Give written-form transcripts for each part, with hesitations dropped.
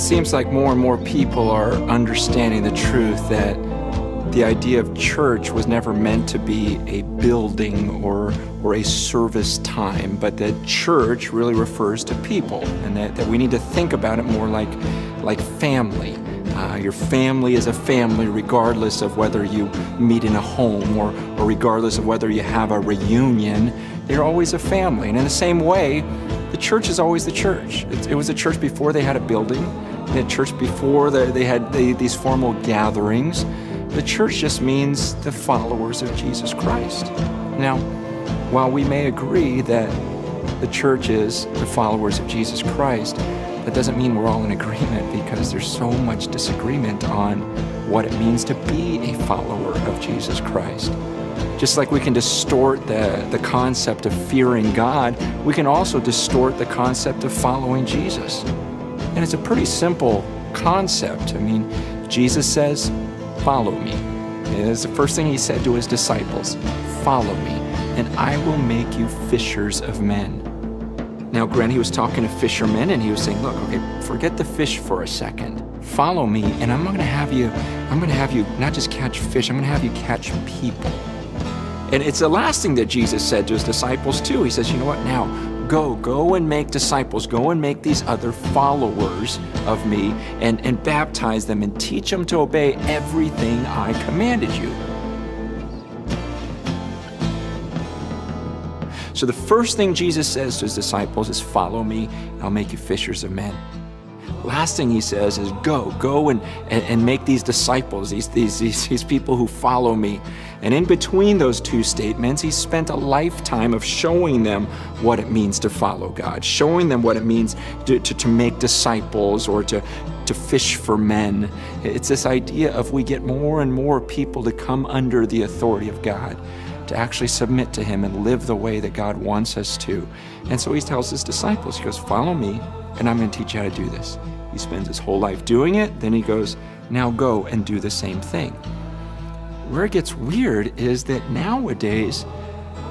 seems like more and more people are understanding the truth that the idea of church was never meant to be a building or a service time, but that church really refers to people, and that we need to think about it more like family. Your family is a family regardless of whether you meet in a home or regardless of whether you have a reunion. You're always a family. And in the same way, the church is always the church. It was a church before they had a building. They had church before they had these formal gatherings. The church just means the followers of Jesus Christ. Now, while we may agree that the church is the followers of Jesus Christ, that doesn't mean we're all in agreement, because there's so much disagreement on what it means to be a follower of Jesus Christ. Just like we can distort the concept of fearing God, we can also distort the concept of following Jesus. And it's a pretty simple concept. I mean, Jesus says, "Follow me." And it's the first thing he said to his disciples, "Follow me, and I will make you fishers of men." Now, granted, he was talking to fishermen, and he was saying, look, okay, forget the fish for a second. Follow me, and I'm gonna have you not just catch fish, I'm gonna have you catch people. And it's the last thing that Jesus said to his disciples too. He says, you know what, now, go and make disciples, go and make these other followers of me, and baptize them and teach them to obey everything I commanded you. So the first thing Jesus says to his disciples is, follow me, and I'll make you fishers of men. Last thing he says is, go and make these disciples, these people who follow me. And in between those two statements, he spent a lifetime of showing them what it means to follow God, showing them what it means to make disciples or to fish for men. It's this idea of we get more and more people to come under the authority of God, to actually submit to him and live the way that God wants us to. And so he tells his disciples, he goes, follow me, and I'm going to teach you how to do this. He spends his whole life doing it, then he goes, now go and do the same thing. Where it gets weird is that nowadays,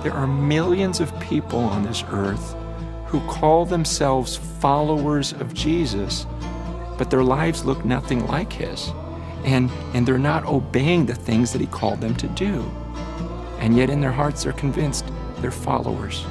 there are millions of people on this earth who call themselves followers of Jesus, but their lives look nothing like his. And they're not obeying the things that he called them to do. And yet in their hearts, they're convinced they're followers.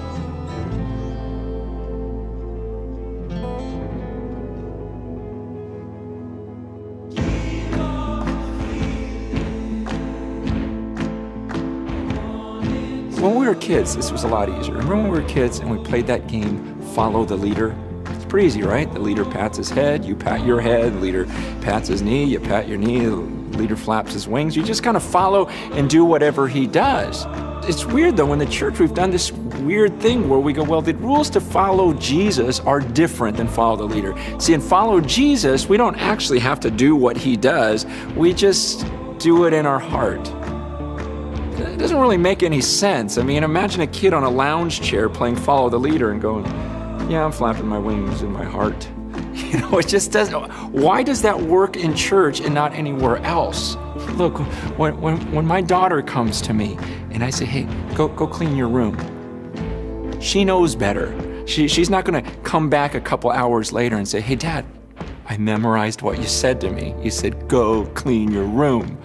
When we were kids, this was a lot easier. Remember when we were kids and we played that game, Follow the Leader? It's pretty easy, right? The leader pats his head, you pat your head, the leader pats his knee, you pat your knee, the leader flaps his wings. You just kind of follow and do whatever he does. It's weird though, in the church we've done this weird thing where we go, well, the rules to follow Jesus are different than follow the leader. See, in follow Jesus, we don't actually have to do what he does. We just do it in our heart. It doesn't really make any sense. I mean, imagine a kid on a lounge chair playing follow the leader and going, yeah, I'm flapping my wings in my heart. You know, it just doesn't. Why does that work in church and not anywhere else? Look, when my daughter comes to me and I say, hey, go clean your room, she knows better. She's not gonna come back a couple hours later and say, hey, Dad, I memorized what you said to me. You said, go clean your room.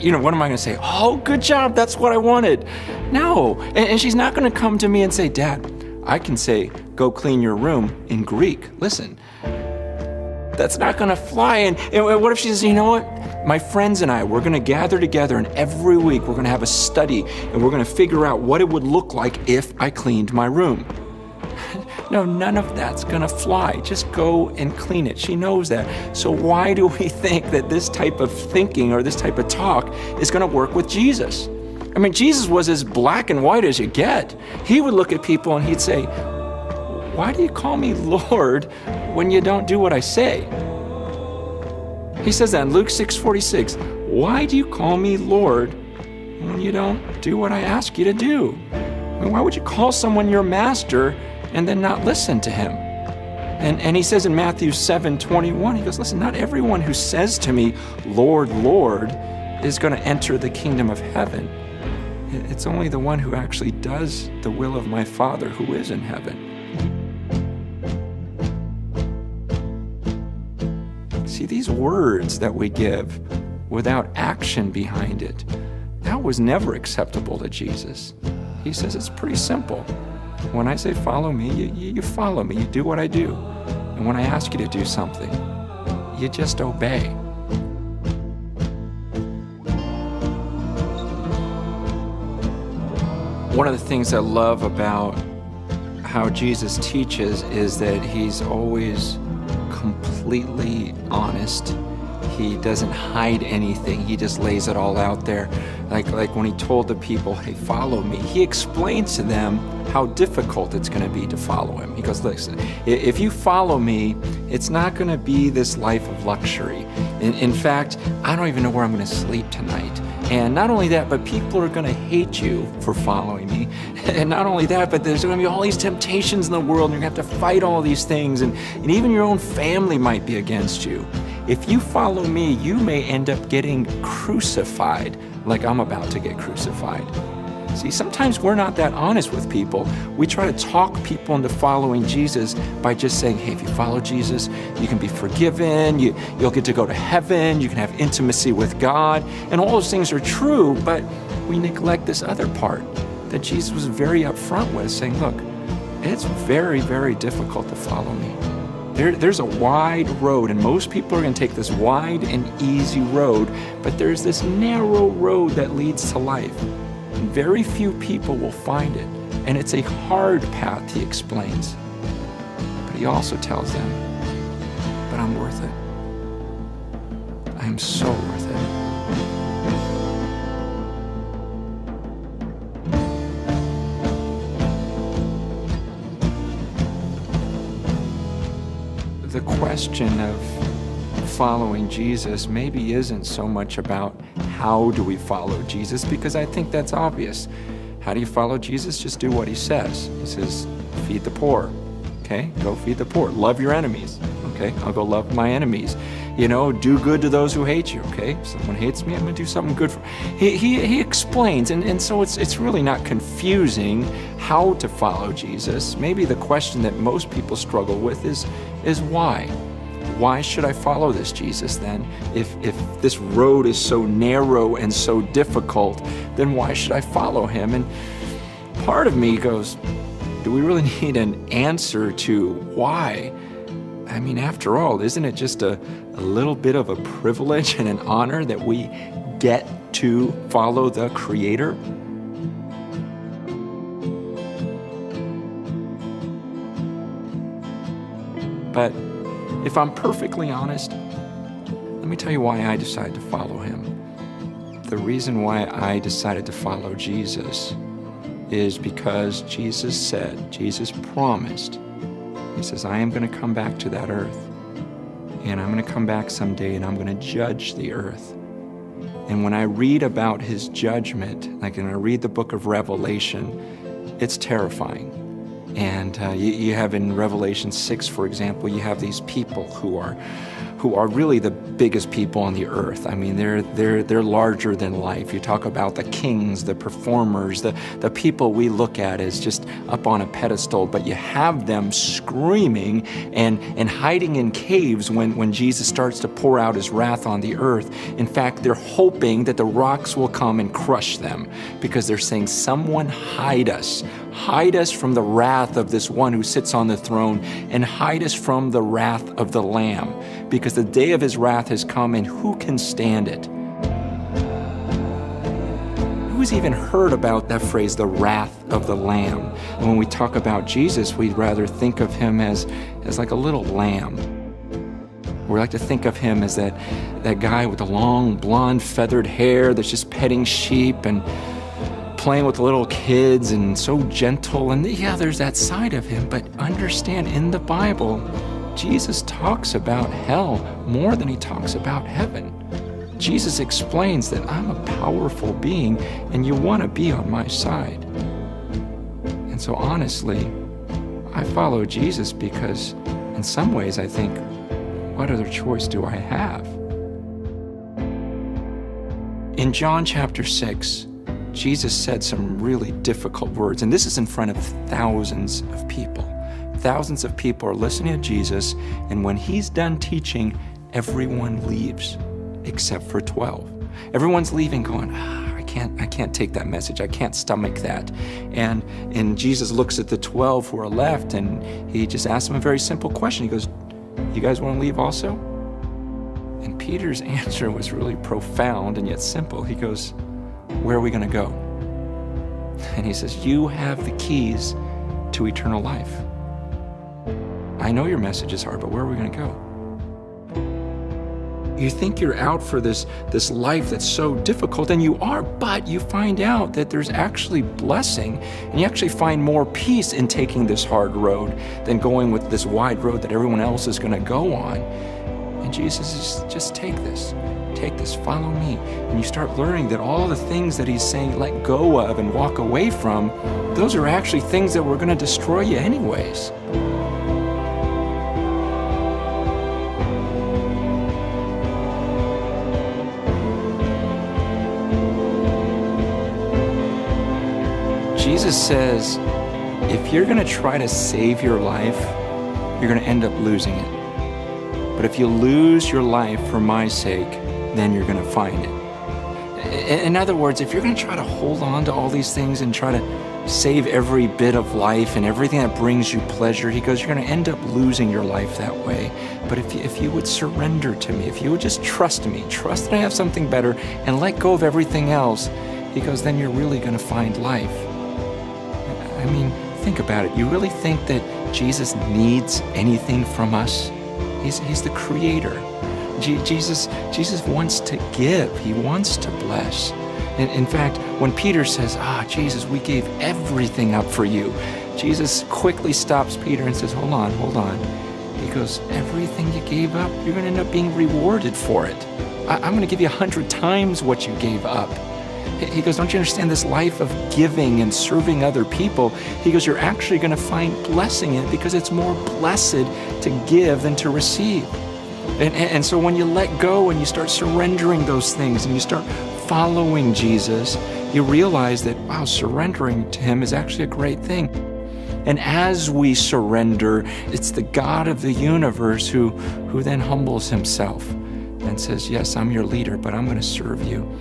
You know, what am I gonna say? Oh, good job, that's what I wanted. No, and she's not gonna come to me and say, Dad, I can say, go clean your room in Greek. Listen, that's not gonna fly. And what if she says, you know what? My friends and I, we're gonna gather together and every week we're gonna have a study and we're gonna figure out what it would look like if I cleaned my room. No, none of that's gonna fly. Just go and clean it. She knows that. So why do we think that this type of thinking or this type of talk is gonna work with Jesus? I mean, Jesus was as black and white as you get. He would look at people and he'd say, why do you call me Lord when you don't do what I say? He says that in Luke 6:46. Why do you call me Lord when you don't do what I ask you to do? I mean, why would you call someone your master and then not listen to him? And he says in Matthew 7:21, he goes, listen, not everyone who says to me, Lord, Lord, is going to enter the kingdom of heaven. It's only the one who actually does the will of my Father who is in heaven. See, these words that we give without action behind it, that was never acceptable to Jesus. He says it's pretty simple. When I say follow me, you follow me. You do what I do. And when I ask you to do something, you just obey. One of the things I love about how Jesus teaches is that he's always completely honest. He doesn't hide anything. He just lays it all out there. Like when he told the people, hey, follow me, he explains to them how difficult it's going to be to follow him. He goes, listen, if you follow me, it's not going to be this life of luxury. In fact, I don't even know where I'm going to sleep tonight. And not only that, but people are going to hate you for following me. And not only that, but there's going to be all these temptations in the world, and you're going to have to fight all these things, and even your own family might be against you. If you follow me, you may end up getting crucified like I'm about to get crucified. See, sometimes we're not that honest with people. We try to talk people into following Jesus by just saying, hey, if you follow Jesus, you can be forgiven, you'll get to go to heaven, you can have intimacy with God, and all those things are true, but we neglect this other part that Jesus was very upfront with, saying, look, it's very, very difficult to follow me. There's a wide road, and most people are going to take this wide and easy road, but there's this narrow road that leads to life. And very few people will find it, and it's a hard path, he explains. But he also tells them, but I'm worth it. I am so worth it. The question of following Jesus maybe isn't so much about how do we follow Jesus, because I think that's obvious. How do you follow Jesus? Just do what he says. He says, feed the poor. Okay, go feed the poor. Love your enemies. Okay, I'll go love my enemies. You know, do good to those who hate you. Okay, if someone hates me, I'm going to do something good for he explains, and so it's really not confusing how to follow Jesus. Maybe the question that most people struggle with is why? Why should I follow this Jesus then? If this road is so narrow and so difficult, then why should I follow him? And part of me goes, do we really need an answer to why? I mean, after all, isn't it just a little bit of a privilege and an honor that we get to follow the Creator? But if I'm perfectly honest, let me tell you why I decided to follow him. The reason why I decided to follow Jesus is because Jesus promised, he says, I am going to come back to that earth, and I'm going to come back someday, and I'm going to judge the earth. And when I read about his judgment, like when I read the book of Revelation, it's terrifying. And you have in Revelation 6, for example, you have these people who are really the biggest people on the earth. I mean, they're larger than life. You talk about the kings, the performers, the people we look at as just up on a pedestal, but you have them screaming and hiding in caves when Jesus starts to pour out his wrath on the earth. In fact, they're hoping that the rocks will come and crush them, because they're saying, someone hide us from the wrath of this one who sits on the throne, and hide us from the wrath of the Lamb, because the day of his wrath has come, and who can stand it? Who's even heard about that phrase, the wrath of the Lamb? And when we talk about Jesus, we'd rather think of him as like a little lamb. We like to think of him as that guy with the long blonde feathered hair that's just petting sheep and playing with the little kids, and so gentle. And yeah, there's that side of him, but understand, in the Bible, Jesus talks about hell more than he talks about heaven. Jesus explains that I'm a powerful being, and you want to be on my side. And so honestly, I follow Jesus because in some ways I think, what other choice do I have? In John chapter 6, Jesus said some really difficult words, and this is in front of thousands of people. Thousands of people are listening to Jesus, and when he's done teaching, everyone leaves except for 12. Everyone's leaving going, I can't take that message. I can't stomach that. And Jesus looks at the 12 who are left, and he just asks them a very simple question. He goes, you guys want to leave also? And Peter's answer was really profound and yet simple. He goes, where are we going to go? And he says, you have the keys to eternal life. I know your message is hard, but where are we going to go? You think you're out for this life that's so difficult, and you are, but you find out that there's actually blessing, and you actually find more peace in taking this hard road than going with this wide road that everyone else is going to go on. And Jesus is just take this, follow me. And you start learning that all the things that he's saying let go of and walk away from, those are actually things that were going to destroy you anyways. Jesus says, if you're going to try to save your life, you're going to end up losing it. But if you lose your life for my sake, then you're going to find it. In other words, if you're going to try to hold on to all these things and try to save every bit of life and everything that brings you pleasure, he goes, you're going to end up losing your life that way. But if you would surrender to me, if you would just trust me, trust that I have something better, and let go of everything else, he goes, then you're really going to find life. I mean, think about it. You really think that Jesus needs anything from us? He's the creator. Jesus wants to give. He wants to bless. And in fact, when Peter says, Jesus, we gave everything up for you, Jesus quickly stops Peter and says, hold on. He goes, everything you gave up, you're going to end up being rewarded for it. I'm going to give you 100 times what you gave up. He goes, don't you understand this life of giving and serving other people? He goes, you're actually going to find blessing in it because it's more blessed to give than to receive. And so when you let go and you start surrendering those things and you start following Jesus, you realize that, wow, surrendering to him is actually a great thing. And as we surrender, it's the God of the universe who then humbles himself and says, yes, I'm your leader, but I'm going to serve you.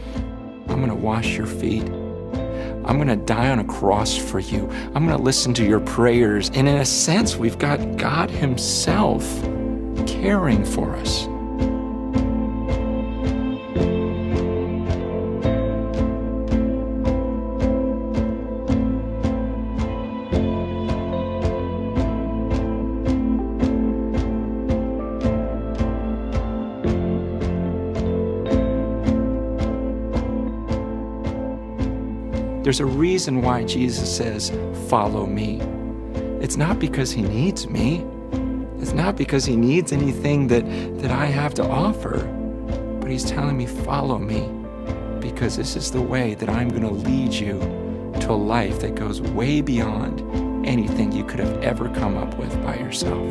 I'm going to wash your feet. I'm going to die on a cross for you. I'm going to listen to your prayers. And in a sense, we've got God himself caring for us. There's a reason why Jesus says, follow me. It's not because he needs me. It's not because he needs anything that I have to offer. But he's telling me, follow me, because this is the way that I'm going to lead you to a life that goes way beyond anything you could have ever come up with by yourself.